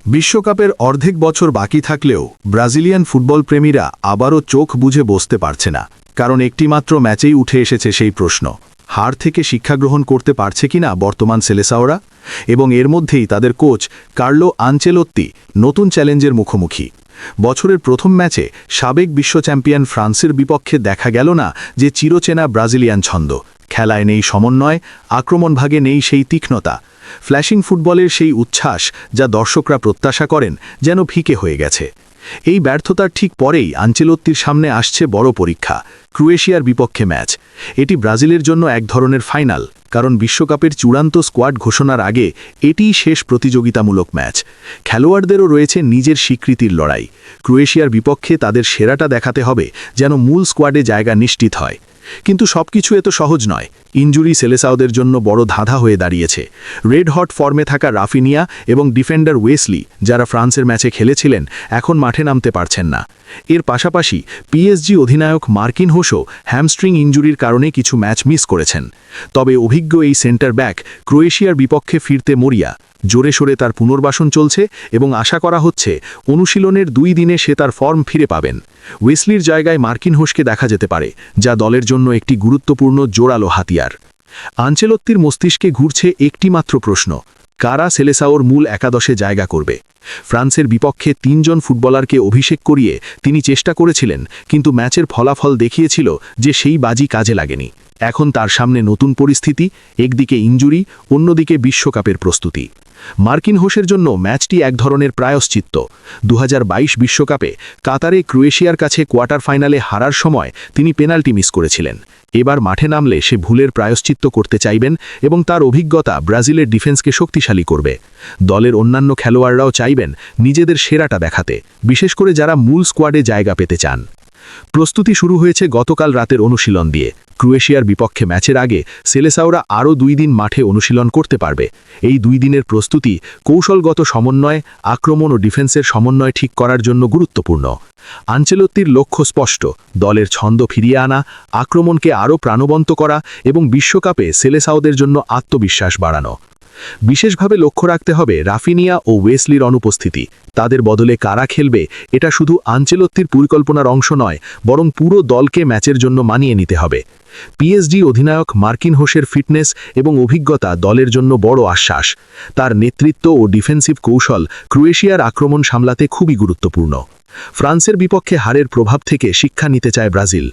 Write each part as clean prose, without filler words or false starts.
বিশ্বকাপের অর্ধেক বছর বাকি থাকলেও ব্রাজিলিয়ান ফুটবল প্রেমীরা আবারও চোখ বুঝে বসতে পারছে না, কারণ একটিমাত্র ম্যাচেই উঠে এসেছে সেই প্রশ্ন, হার থেকে শিক্ষা গ্রহণ করতে পারছে কিনা বর্তমান সেলেসাওরা। এবং এর মধ্যেই তাদের কোচ কার্লো আনচেলোত্তি নতুন চ্যালেঞ্জের মুখোমুখি। বছরের প্রথম ম্যাচে সাবেক বিশ্ব চ্যাম্পিয়ন ফ্রান্সের বিপক্ষে দেখা গেল না যে চিরচেনা ব্রাজিলিয়ান ছন্দ, খেলায় নেই সমন্বয়, আক্রমণভাগে নেই সেই তীক্ষ্ণতা, ফ্ল্যাশিং ফুটবলের সেই উচ্ছ্বাস যা দর্শকরা প্রত্যাশা করেন যেন ফিকে হয়ে গেছে। এই ব্যর্থতার ঠিক পরেই আনচেলোত্তির সামনে আসছে বড় পরীক্ষা, ক্রোয়েশিয়ার বিপক্ষে ম্যাচ। এটি ব্রাজিলের জন্য এক ধরনের ফাইনাল, কারণ বিশ্বকাপের চূড়ান্ত স্কোয়াড ঘোষণার আগে এটিই শেষ প্রতিযোগিতামূলক ম্যাচ। খেলোয়াড়দেরও রয়েছে নিজের স্বীকৃতির লড়াই। ক্রোয়েশিয়ার বিপক্ষে তাদের সেরাটা দেখাতে হবে যেন মূল স্কোয়াডে জায়গা নিশ্চিত হয়। কিন্তু সবকিছু এত সহজ নয়। ইনজুরি সেলেসাওদের জন্য বড় ধাঁধা হয়ে দাঁড়িয়েছে। রেড হট ফর্মে থাকা রাফিনিয়া এবং ডিফেন্ডার ওয়েসলি, যারা ফ্রান্সের ম্যাচে খেলেছিলেন, এখন মাঠে নামতে পারছেন না। এর পাশাপাশি পিএসজি অধিনায়ক মার্কিনহোসও হ্যামস্ট্রিং ইনজুরির কারণে কিছু ম্যাচ মিস করেছেন। তবে অভিজ্ঞ এই সেন্টার ব্যাক ক্রোয়েশিয়ার বিপক্ষে ফিরতে মরিয়া। জোরে সোরে তার পুনর্বাসন চলছে এবং আশা করা হচ্ছে অনুশীলনের 2 দিনে সে তার ফর্ম ফিরে পাবেন। ওয়েসলির জায়গায় মার্কিনহোসকে দেখা যেতে পারে, যা দলের জন্য একটি গুরুত্বপূর্ণ জোরালো হাতিয়ার। আনচেলোত্তির মস্তিষ্কে ঘুরছে একটিমাত্র প্রশ্ন, কারা সেলেসাওর মূল একাদশে জায়গা করবে। ফ্রান্সের বিপক্ষে 3 জন ফুটবলারকে অভিষেক করিয়ে তিনি চেষ্টা করেছিলেন, কিন্তু ম্যাচের ফলাফল দেখিয়েছিল যে সেই বাজি কাজে লাগেনি। এখন তার সামনে নতুন পরিস্থিতি, একদিকে ইনজুরি, অন্যদিকে বিশ্বকাপের প্রস্তুতি। মার্কিনহোসের জন্য ম্যাচটি এক ধরনের প্রায়শ্চিত্ত। 2022 বিশ্বকাপে কাতারে ক্রোয়েশিয়ার কাছে কোয়ার্টার ফাইনালে হারার সময় তিনি পেনাল্টি মিস করেছিলেন। এবার মাঠে নামলে সে ভুলের প্রায়শ্চিত্ত করতে চাইবেন এবং তার অভিজ্ঞতা ব্রাজিলের ডিফেন্সকে শক্তিশালী করবে। দলের অন্যান্য খেলোয়াড়রাও চাইবেন নিজেদের সেরাটা দেখাতে, বিশেষ করে যারা মূল স্কোয়াডে জায়গা পেতে চান। প্রস্তুতি শুরু হয়েছে গতকাল রাতের অনুশীলন দিয়ে। ক্রোয়েশিয়ার বিপক্ষে ম্যাচের আগে সেলেসাওরা আরও 2 দিন মাঠে অনুশীলন করতে পারবে। এই 2 দিনের প্রস্তুতি কৌশলগত সমন্বয়, আক্রমণ ও ডিফেন্সের সমন্বয় ঠিক করার জন্য গুরুত্বপূর্ণ। আনচেলোত্তির লক্ষ্য স্পষ্ট, দলের ছন্দ ফিরিয়ে আনা, আক্রমণকে আরও প্রাণবন্ত করা এবং বিশ্বকাপে সেলেসাওদের জন্য আত্মবিশ্বাস বাড়ানো। বিশেষভাবে লক্ষ্য রাখতে হবে রাফিনিয়া ও ওয়েসলির অনুপস্থিতি। তাদের বদলে কারা খেলবে এটা শুধু আনচেলোত্তির পরিকল্পনার অংশ নয়, বরং পুরো দলকে ম্যাচের জন্য মানিয়ে নিতে হবে। পিএসজি অধিনায়ক মার্কিনহোসের ফিটনেস এবং অভিজ্ঞতা দলের জন্য বড় আশ্বাস। তার নেতৃত্ব ও ডিফেন্সিভ কৌশল ক্রোয়েশিয়ার আক্রমণ সামলাতে খুবই গুরুত্বপূর্ণ। ফ্রান্সের বিপক্ষে হারের প্রভাব থেকে শিক্ষা নিতে চায় ব্রাজিল।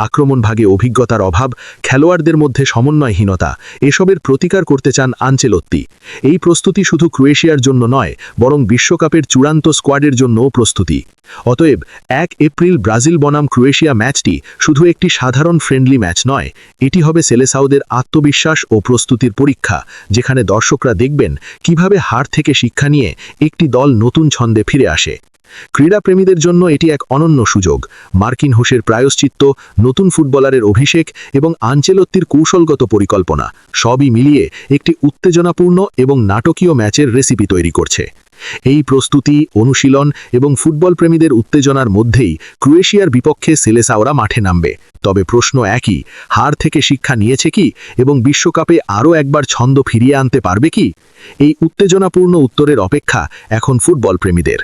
আক্রমণভাগে অভিজ্ঞতার অভাব, খেলোয়াড়দের মধ্যে সমন্বয়হীনতা, এসবের প্রতিকার করতে চান আনচেলোত্তি। এই প্রস্তুতি শুধু ক্রোয়েশিয়ার জন্য নয়, বরং বিশ্বকাপের চূড়ান্ত স্কোয়াডের জন্যও প্রস্তুতি। অতএব 1 এপ্রিল ব্রাজিল বনাম ক্রোয়েশিয়া ম্যাচটি শুধু একটি সাধারণ ফ্রেন্ডলি ম্যাচ নয়, এটি হবে সেলেসাওদের আত্মবিশ্বাস ও প্রস্তুতির পরীক্ষা, যেখানে দর্শকরা দেখবেন কিভাবে হার থেকে শিক্ষা নিয়ে একটি দল নতুন ছন্দে ফিরে আসে। ক্রীড়াপ্রেমীদের জন্য এটি এক অনন্য সুযোগ। মার্কিনহোসের প্রায়শ্চিত্ত, নতুন ফুটবলারের অভিষেক এবং আনচেলোত্তির কৌশলগত পরিকল্পনা সবই মিলিয়ে একটি উত্তেজনাপূর্ণ এবং নাটকীয় ম্যাচের রেসিপি তৈরি করছে। এই প্রস্তুতি, অনুশীলন এবং ফুটবল প্রেমীদের উত্তেজনার মধ্যেই ক্রোয়েশিয়ার বিপক্ষে সেলেসাওরা মাঠে নামবে। তবে প্রশ্ন একই, হার থেকে শিক্ষা নিয়েছে কি এবং বিশ্বকাপে আরও একবার ছন্দ ফিরিয়ে আনতে পারবে কি? এই উত্তেজনাপূর্ণ উত্তরের অপেক্ষা এখন ফুটবল প্রেমীদের।